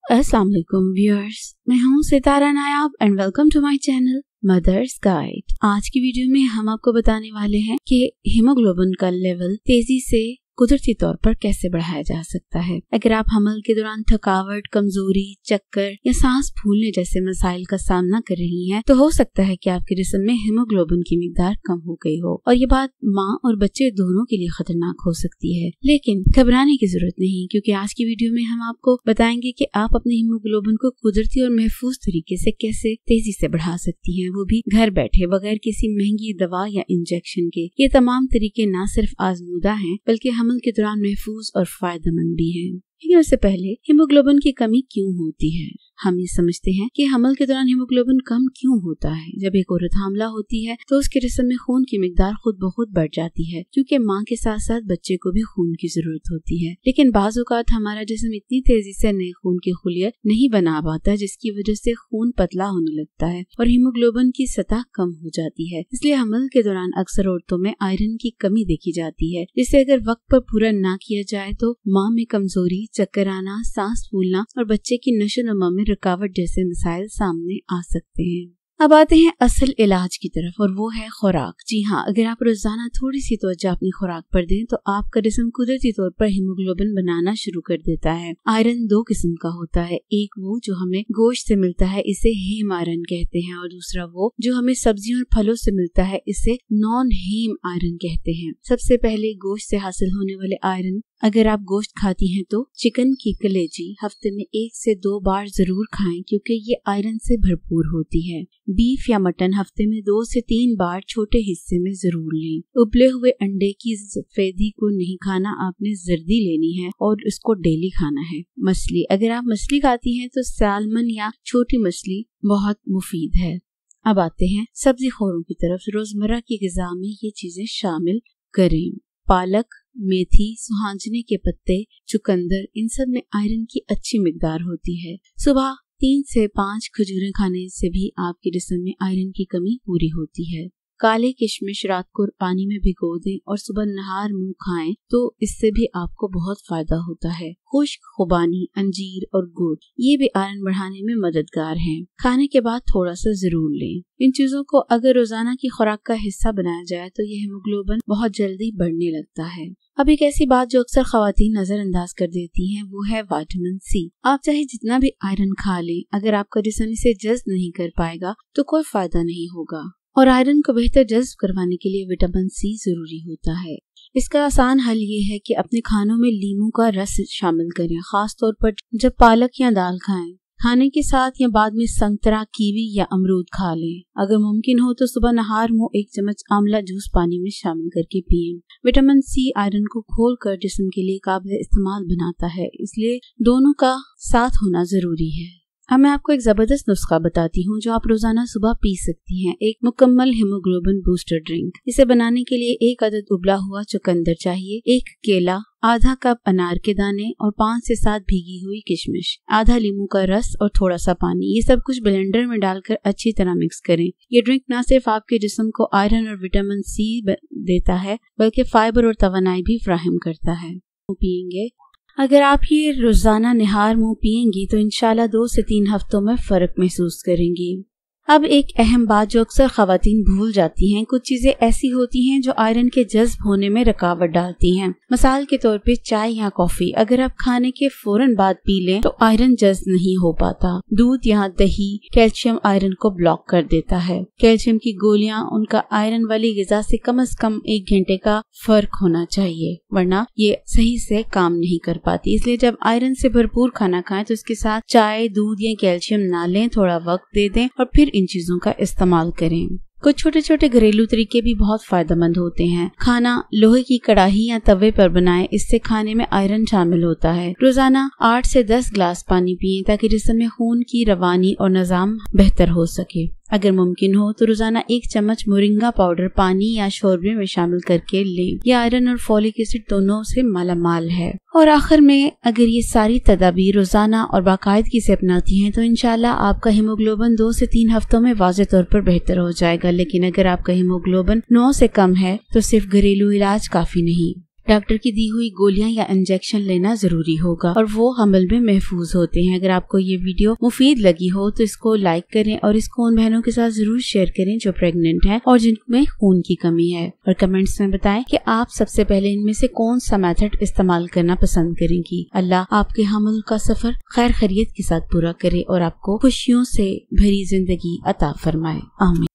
अस्सलाम वालेकुम व्यूअर्स, मैं हूँ Sitara Nayab and welcome to my channel mothers guide. आज की वीडियो में हम आपको बताने वाले हैं कि हीमोग्लोबिन का लेवल तेजी से कुदरती तौर पर कैसे बढ़ाया जा सकता है। अगर आप हमल के दौरान थकावट, कमजोरी, चक्कर या सांस फूलने जैसे मसाइल का सामना कर रही हैं, तो हो सकता है कि आपके जिस्म में हीमोग्लोबिन की मिकदार कम हो गई हो और ये बात माँ और बच्चे दोनों के लिए खतरनाक हो सकती है। लेकिन घबराने की जरूरत नहीं, क्योंकि आज की वीडियो में हम आपको बताएंगे कि आप अपने हीमोग्लोबिन को कुदरती और महफूज तरीके से कैसे तेजी से बढ़ा सकती हैं, वो भी घर बैठे बगैर किसी महंगी दवा या इंजेक्शन के। ये तमाम तरीके न सिर्फ आजमूदा हैं बल्कि हमल के दौरान महफूज और फायदेमंद भी हैं। लेकिन उससे पहले हीमोग्लोबिन की कमी क्यों होती है, हम ये समझते हैं कि हमल के दौरान हीमोग्लोबिन कम क्यों होता है। जब एक औरत हामला होती है तो उसके जिस्म में खून की मिकदार खुद बहुत बढ़ जाती है, क्योंकि माँ के साथ साथ बच्चे को भी खून की जरूरत होती है। लेकिन बाज़ औक़ात हमारा जिस्म इतनी तेजी से नए खून की खुलियत नहीं बना पाता, जिसकी वजह से खून पतला होने लगता है और हीमोग्लोबिन की सतह कम हो जाती है। इसलिए हमल के दौरान अक्सर औरतों में आयरन की कमी देखी जाती है, जिसे अगर वक्त पर पूरा ना किया जाए तो माँ में कमजोरी, चक्कर आना, सांस फूलना और बच्चे की नशो-नुमा में रुकावट जैसे मसाइल सामने आ सकते हैं। अब आते हैं असल इलाज की तरफ, और वो है खुराक। जी हाँ, अगर आप रोजाना थोड़ी सी तवज्जो अपनी खुराक पर दें तो आपका जिस्म कुदरती तौर पर हीमोग्लोबिन बनाना शुरू कर देता है। आयरन दो किस्म का होता है, एक वो जो हमें गोश्त से मिलता है, इसे हीम आयरन कहते हैं, और दूसरा वो जो हमें सब्जियों और फलों से मिलता है, इसे नॉन हीम आयरन कहते हैं। सबसे पहले गोश्त से हासिल होने वाले आयरन। अगर आप गोश्त खाती हैं तो चिकन की कलेजी हफ्ते में 1 से 2 बार जरूर खाएं, क्योंकि ये आयरन से भरपूर होती है। बीफ या मटन हफ्ते में 2 से 3 बार छोटे हिस्से में जरूर लें। उबले हुए अंडे की सफेदी को नहीं खाना, आपने जर्दी लेनी है और इसको डेली खाना है। मछली, अगर आप मछली खाती हैं तो सैल्मन या छोटी मछली बहुत मुफीद है। अब आते हैं सब्जी खोरों की तरफ। रोजमर्रा की ग़िज़ा में ये चीजें शामिल करें। पालक, मेथी, सुहांजने के पत्ते, चुकंदर, इन सब में आयरन की अच्छी मिकदार होती है। सुबह 3 से 5 खजूरें खाने से भी आपके जिस्म में आयरन की कमी पूरी होती है। काले किशमिश रात को पानी में भिगो दें और सुबह नहार मुंह खाएं तो इससे भी आपको बहुत फायदा होता है। खुश्क खुबानी, अंजीर और गुड़, ये भी आयरन बढ़ाने में मददगार हैं। खाने के बाद थोड़ा सा जरूर लें। इन चीजों को अगर रोजाना की खुराक का हिस्सा बनाया जाए तो ये हीमोग्लोबिन बहुत जल्दी बढ़ने लगता है। अब एक ऐसी बात जो अक्सर ख्वातीन नजरअंदाज कर देती हैं, वो है विटामिन सी। आप चाहे जितना भी आयरन खा लें, अगर आपका जिस्म इसे जज्ब नहीं कर पाएगा तो कोई फायदा नहीं होगा। और आयरन को बेहतर जज्ब करवाने के लिए विटामिन सी जरूरी होता है। इसका आसान हल ये है कि अपने खानों में लीमू का रस शामिल करें, खास तौर पर जब पालक या दाल खाएं। खाने के साथ या बाद में संतरा, कीवी या अमरूद खा लें। अगर मुमकिन हो तो सुबह नहार मुंह 1 चम्मच आंवला जूस पानी में शामिल करके पिएं। विटामिन सी आयरन को खोलकर जिस्म के लिए काबिल इस्तेमाल बनाता है, इसलिए दोनों का साथ होना जरूरी है। अब मैं आपको एक जबरदस्त नुस्खा बताती हूँ जो आप रोजाना सुबह पी सकती हैं। एक मुकम्मल हीमोग्लोबिन बूस्टर ड्रिंक। इसे बनाने के लिए 1 अदद उबला हुआ चुकंदर चाहिए, 1 केला, आधा कप अनार के दाने और 5 से 7 भीगी हुई किशमिश, आधा लीमू का रस और थोड़ा सा पानी। ये सब कुछ ब्लेंडर में डालकर अच्छी तरह मिक्स करें। ये ड्रिंक न सिर्फ आपके जिस्म को आयरन और विटामिन सी देता है, बल्कि फाइबर और तवानाई भी फराहम करता है। पिएंगे अगर आप ये रोजाना निहार मुंह पिएंगी तो इंशाल्लाह 2 से 3 हफ्तों में फर्क महसूस करेंगी। अब एक अहम बात जो अक्सर ख्वातीन भूल जाती हैं, कुछ चीजें ऐसी होती हैं जो आयरन के जज्ब होने में रुकावट डालती हैं। मिसाल के तौर पे चाय या कॉफी, अगर आप खाने के फौरन बाद पी लें तो आयरन जज्ब नहीं हो पाता। दूध या दही कैल्शियम आयरन को ब्लॉक कर देता है। कैल्शियम की गोलियां, उनका आयरन वाली ग़िज़ा से कम 1 घंटे का फर्क होना चाहिए, वरना ये सही से काम नहीं कर पाती। इसलिए जब आयरन से भरपूर खाना खाएं तो इसके साथ चाय, दूध या कैल्शियम ना लें, थोड़ा वक्त दे दें और फिर इन चीजों का इस्तेमाल करें। कुछ छोटे छोटे घरेलू तरीके भी बहुत फायदेमंद होते हैं। खाना लोहे की कढ़ाई या तवे पर बनाएं, इससे खाने में आयरन शामिल होता है। रोजाना 8 से 10 ग्लास पानी पिएं ताकि जिस्म में खून की रवानी और निजाम बेहतर हो सके। अगर मुमकिन हो तो रोजाना 1 चम्मच मोरिंगा पाउडर पानी या शोरबे में शामिल करके लें। यह आयरन और फॉलिक एसिड दोनों से मालामाल है। और आखिर में अगर ये सारी तदाबीर रोजाना और बाकायदगी से अपनाती हैं तो इंशाल्लाह आपका हीमोग्लोबिन 2 से 3 हफ्तों में वाज़ेह तौर पर बेहतर हो जाएगा। लेकिन अगर आपका हीमोग्लोबिन 9 से कम है तो सिर्फ घरेलू इलाज काफी नहीं। डॉक्टर की दी हुई गोलियां या इंजेक्शन लेना जरूरी होगा और वो हमल में महफूज होते हैं। अगर आपको ये वीडियो मुफीद लगी हो तो इसको लाइक करें और इसको उन बहनों के साथ जरूर शेयर करें जो प्रेग्नेंट हैं और जिनमें खून की कमी है, और कमेंट्स में बताएं कि आप सबसे पहले इनमें से कौन सा मेथड इस्तेमाल करना पसंद करेंगी। अल्लाह आपके हमल का सफर खैर खैरियत के साथ पूरा करे और आपको खुशियों से भरी जिंदगी अता फरमाए। आमीन।